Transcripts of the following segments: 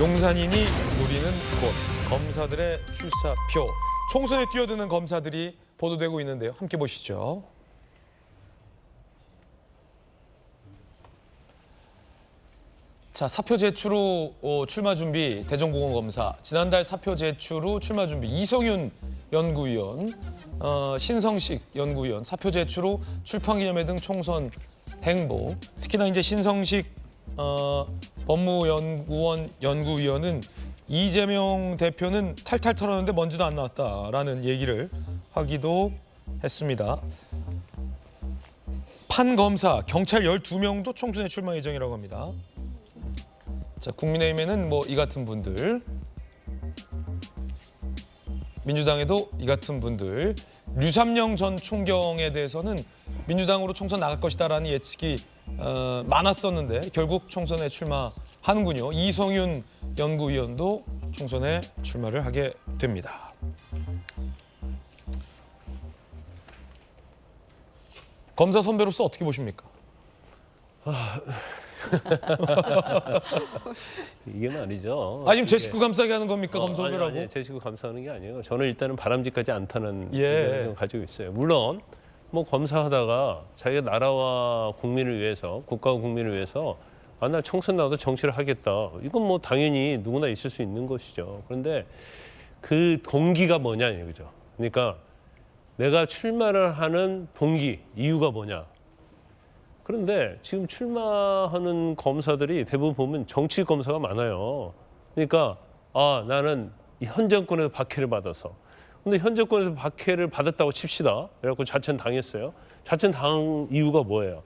용산인이 노리는 곳, 검사들의 출사표. 총선에 뛰어드는 검사들이 보도되고 있는데요. 함께 보시죠. 자, 사표 제출 후 출마 준비 대전공원검사. 지난달 사표 제출 후 출마 준비 이성윤 연구위원, 신성식 연구위원, 사표 제출 후 출판기념회 등 총선 행보. 특히나 이제 신성식 법무연구원 연구위원은 이재명 대표는 탈탈 털었는데 먼지도 안 나왔다라는 얘기를 하기도 했습니다. 판검사, 경찰 12명도 총선에 출마 예정이라고 합니다. 자, 국민의힘에는 뭐 이 같은 분들, 민주당에도 이 같은 분들, 류삼영 전 총경에 대해서는 민주당으로 총선 나갈 것이다라는 예측이 많았었는데 결국 총선에 출마하는군요. 이성윤 연구위원도 총선에 출마를 하게 됩니다. 검사 선배로서 어떻게 보십니까? 이게 말이죠. 지금 제 식구 감싸게 하는 겁니까, 검사 선배라고? 아니, 제 식구 감싸는 게 아니에요. 저는 일단은 바람직하지 않다는 예. 가지고 있어요. 물론 뭐 검사하다가 자기가 나라와 국민을 위해서, 국가와 국민을 위해서 나 총선 나와도 정치를 하겠다. 이건 뭐 당연히 누구나 있을 수 있는 것이죠. 그런데 그 동기가 뭐냐 이거죠. 그러니까 내가 출마를 하는 동기, 이유가 뭐냐. 그런데 지금 출마하는 검사들이 대부분 보면 정치 검사가 많아요. 그러니까 나는 현 정권에서 박해를 받아서. 근데 현 정권에서 박해를 받았다고 칩시다. 그래갖고 좌천 당했어요. 좌천 당한 이유가 뭐예요?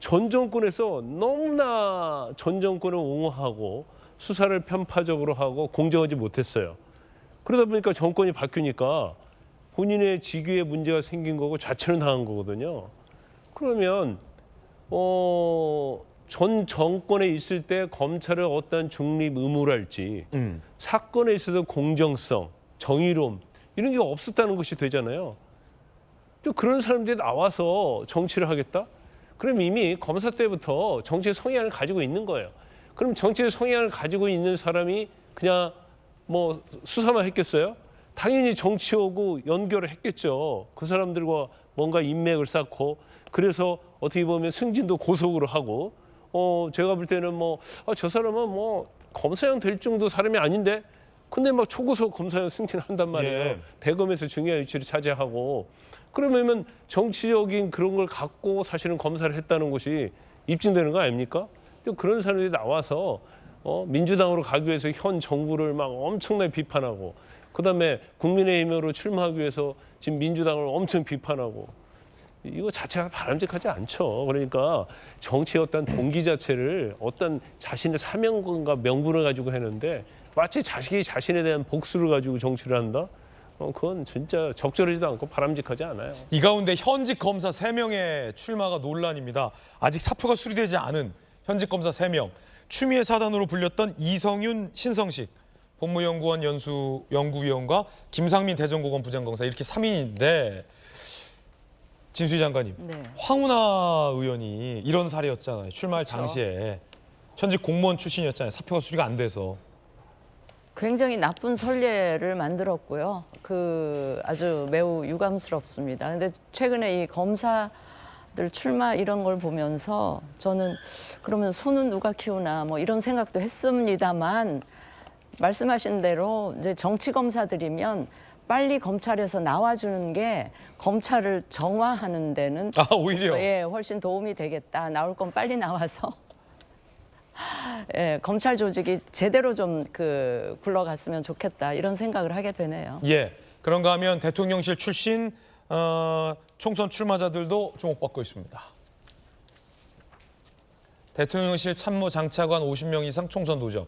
전 정권에서 너무나 전 정권을 옹호하고 수사를 편파적으로 하고 공정하지 못했어요. 그러다 보니까 정권이 바뀌니까 본인의 직위에 문제가 생긴 거고 좌천을 당한 거거든요. 그러면 전 정권에 있을 때 검찰의 어떤 중립 의무랄지 사건에 있어서 공정성, 정의로움 이런 게 없었다는 것이 되잖아요. 또 그런 사람들이 나와서 정치를 하겠다? 그럼 이미 검사 때부터 정치의 성향을 가지고 있는 거예요. 그럼 정치의 성향을 가지고 있는 사람이 그냥 뭐 수사만 했겠어요? 당연히 정치하고 연결을 했겠죠. 그 사람들과 뭔가 인맥을 쌓고 그래서 어떻게 보면 승진도 고속으로 하고 제가 볼 때는 저 사람은 검사장 될 정도 사람이 아닌데 근데 막 초고속 검사장 승진한단 말이에요. 예. 대검에서 중요한 위치를 차지하고 그러면 정치적인 그런 걸 갖고 사실은 검사를 했다는 것이 입증되는 거 아닙니까? 그런 사람들이 나와서 민주당으로 가기 위해서 현 정부를 막 엄청나게 비판하고 그다음에 국민의힘으로 출마하기 위해서 지금 민주당을 엄청 비판하고 이거 자체가 바람직하지 않죠. 그러니까 정치의 어떤 동기 자체를 어떤 자신의 사명감과 명분을 가지고 했는데 마치 자식이 자신에 대한 복수를 가지고 정치를 한다? 그건 진짜 적절하지도 않고 바람직하지 않아요. 이 가운데 현직 검사 3명의 출마가 논란입니다. 아직 사표가 수리되지 않은 현직 검사 3명. 추미애 사단으로 불렸던 이성윤, 신성식 법무연구원 연구위원과 김상민 대전고검 부장검사 이렇게 3인인데 진수희 장관님, 네. 황운하 의원이 이런 사례였잖아요. 출마할 그렇죠. 당시에 현직 공무원 출신이었잖아요. 사표가 수리가 안 돼서. 굉장히 나쁜 선례를 만들었고요. 아주 매우 유감스럽습니다. 근데 최근에 이 검사들 출마 이런 걸 보면서 저는 그러면 소는 누가 키우나 뭐 이런 생각도 했습니다만 말씀하신 대로 이제 정치 검사들이면 빨리 검찰에서 나와주는 게 검찰을 정화하는 데는 오히려. 훨씬 도움이 되겠다. 나올 건 빨리 나와서 검찰 조직이 제대로 좀 굴러갔으면 좋겠다 이런 생각을 하게 되네요. 예, 그런가 하면 대통령실 출신 총선 출마자들도 주목받고 있습니다. 대통령실 참모 장차관 50명 이상 총선 도전.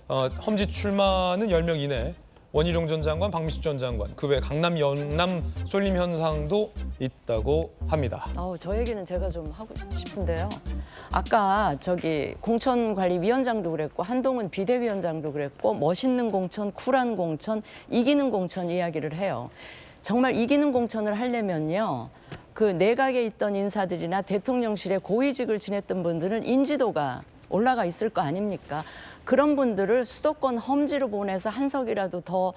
험지 출마는 10명 이내. 원희룡 전 장관, 박민식 전 장관, 그 외 강남, 영남 쏠림 현상도 있다고 합니다. 저 얘기는 제가 좀 하고 싶은데요. 아까 공천관리위원장도 그랬고 한동훈 비대위원장도 그랬고 멋있는 공천, 쿨한 공천, 이기는 공천 이야기를 해요. 정말 이기는 공천을 하려면요. 그 내각에 있던 인사들이나 대통령실에 고위직을 지냈던 분들은 인지도가 올라가 있을 거 아닙니까? 그런 분들을 수도권 험지로 보내서 한 석이라도 더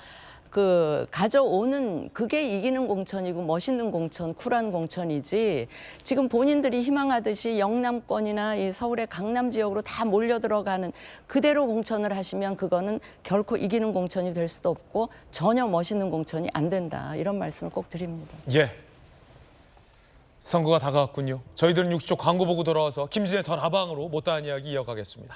가져오는 그게 이기는 공천이고 멋있는 공천, 쿨한 공천이지 지금 본인들이 희망하듯이 영남권이나 이 서울의 강남 지역으로 다 몰려 들어가는 그대로 공천을 하시면 그거는 결코 이기는 공천이 될 수도 없고 전혀 멋있는 공천이 안 된다. 이런 말씀을 꼭 드립니다. 예. 선거가 다가왔군요. 저희들은 6초 광고 보고 돌아와서 김진의 더 라방으로 못다한 이야기 이어가겠습니다.